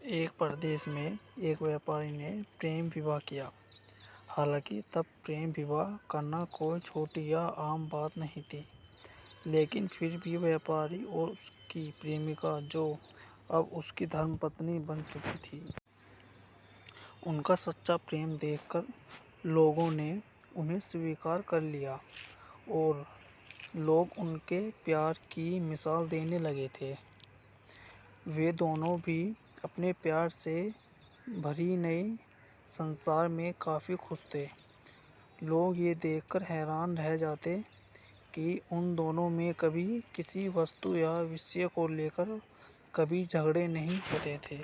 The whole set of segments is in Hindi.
एक प्रदेश में एक व्यापारी ने प्रेम विवाह किया। हालांकि तब प्रेम विवाह करना कोई छोटी या आम बात नहीं थी, लेकिन फिर भी व्यापारी और उसकी प्रेमिका, जो अब उसकी धर्मपत्नी बन चुकी थी, उनका सच्चा प्रेम देखकर लोगों ने उन्हें स्वीकार कर लिया और लोग उनके प्यार की मिसाल देने लगे थे। वे दोनों भी अपने प्यार से भरी नए संसार में काफ़ी खुश थे। लोग ये देखकर हैरान रह जाते कि उन दोनों में कभी किसी वस्तु या विषय को लेकर कभी झगड़े नहीं होते थे।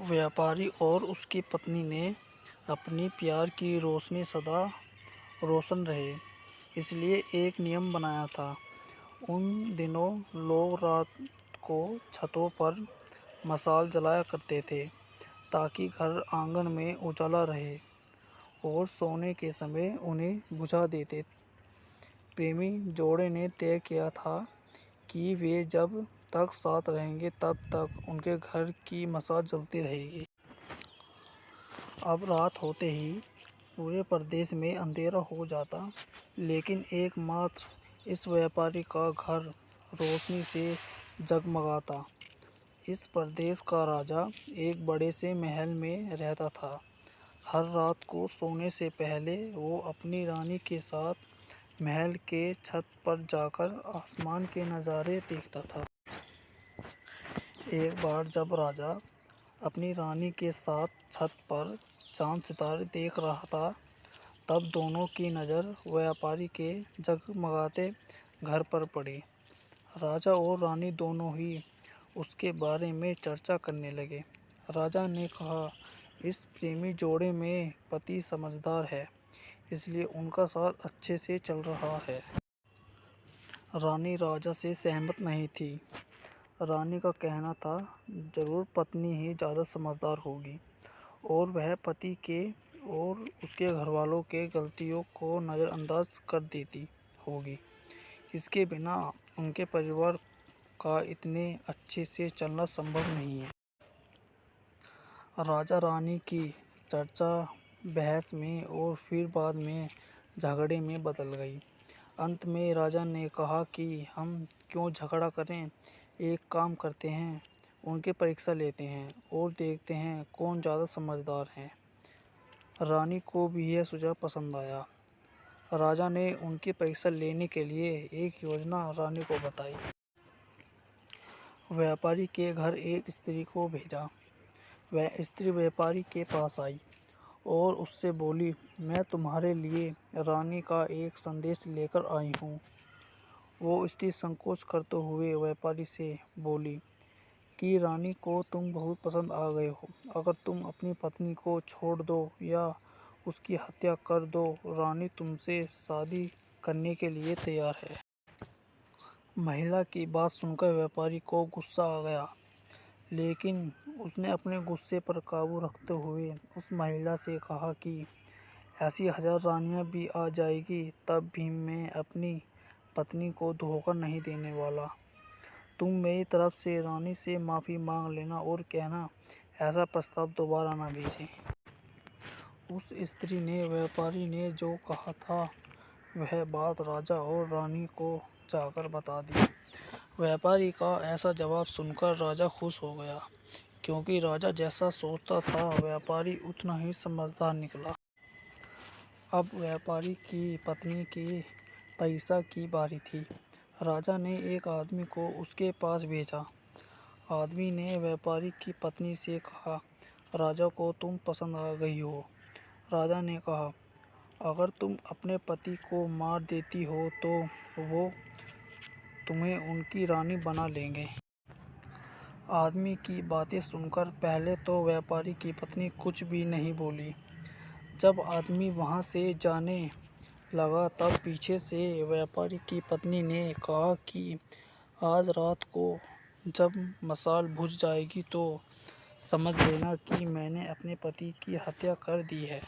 व्यापारी और उसकी पत्नी ने अपनी प्यार की रोशनी सदा रोशन रहे, इसलिए एक नियम बनाया था। उन दिनों लोग रात को छतों पर मशाल जलाया करते थे ताकि घर आंगन में उजाला रहे, और सोने के समय उन्हें बुझा देते। प्रेमी जोड़े ने तय किया था कि वे जब तक साथ रहेंगे तब तक उनके घर की मशाल जलती रहेगी। अब रात होते ही पूरे प्रदेश में अंधेरा हो जाता, लेकिन एकमात्र इस व्यापारी का घर रोशनी से जगमगाता। इस प्रदेश का राजा एक बड़े से महल में रहता था। हर रात को सोने से पहले वो अपनी रानी के साथ महल के छत पर जाकर आसमान के नज़ारे देखता था। एक बार जब राजा अपनी रानी के साथ छत पर चांद सितारे देख रहा था, तब दोनों की नज़र व्यापारी के जगमगाते घर पर पड़ी। राजा और रानी दोनों ही उसके बारे में चर्चा करने लगे। राजा ने कहा, इस प्रेमी जोड़े में पति समझदार है, इसलिए उनका साथ अच्छे से चल रहा है। रानी राजा से सहमत नहीं थी। रानी का कहना था, जरूर पत्नी ही ज़्यादा समझदार होगी और वह पति के और उसके घरवालों के गलतियों को नज़रअंदाज कर देती होगी, जिसके बिना उनके परिवार का इतने अच्छे से चलना संभव नहीं है। राजा रानी की चर्चा बहस में और फिर बाद में झगड़े में बदल गई। अंत में राजा ने कहा कि हम क्यों झगड़ा करें, एक काम करते हैं, उनकी परीक्षा लेते हैं और देखते हैं कौन ज़्यादा समझदार है। रानी को भी यह सुझाव पसंद आया। राजा ने उनकी परीक्षा लेने के लिए एक योजना रानी को बताई। व्यापारी के घर एक स्त्री को भेजा। वह स्त्री व्यापारी के पास आई और उससे बोली, मैं तुम्हारे लिए रानी का एक संदेश लेकर आई हूँ। वो स्त्री संकोच करते हुए व्यापारी से बोली कि रानी को तुम बहुत पसंद आ गए हो। अगर तुम अपनी पत्नी को छोड़ दो या उसकी हत्या कर दो, रानी तुमसे शादी करने के लिए तैयार है। महिला की बात सुनकर व्यापारी को गुस्सा आ गया, लेकिन उसने अपने गुस्से पर काबू रखते हुए उस महिला से कहा कि ऐसी 1000 रानियां भी आ जाएगी, तब भी मैं अपनी पत्नी को धोखा नहीं देने वाला। तुम मेरी तरफ से रानी से माफ़ी मांग लेना और कहना ऐसा प्रस्ताव दोबारा ना भेजें। उस स्त्री ने व्यापारी ने जो कहा था वह बात राजा और रानी को जाकर बता दी। व्यापारी का ऐसा जवाब सुनकर राजा खुश हो गया, क्योंकि राजा जैसा सोचता था व्यापारी उतना ही समझदार निकला। अब व्यापारी की पत्नी की परीक्षा की बारी थी। राजा ने एक आदमी को उसके पास भेजा। आदमी ने व्यापारी की पत्नी से कहा, राजा को तुम पसंद आ गई हो। राजा ने कहा, अगर तुम अपने पति को मार देती हो तो वो तुम्हें उनकी रानी बना लेंगे। आदमी की बातें सुनकर पहले तो व्यापारी की पत्नी कुछ भी नहीं बोली। जब आदमी वहां से जाने लगा तब पीछे से व्यापारी की पत्नी ने कहा कि आज रात को जब मशाल बुझ जाएगी तो समझ लेना कि मैंने अपने पति की हत्या कर दी है।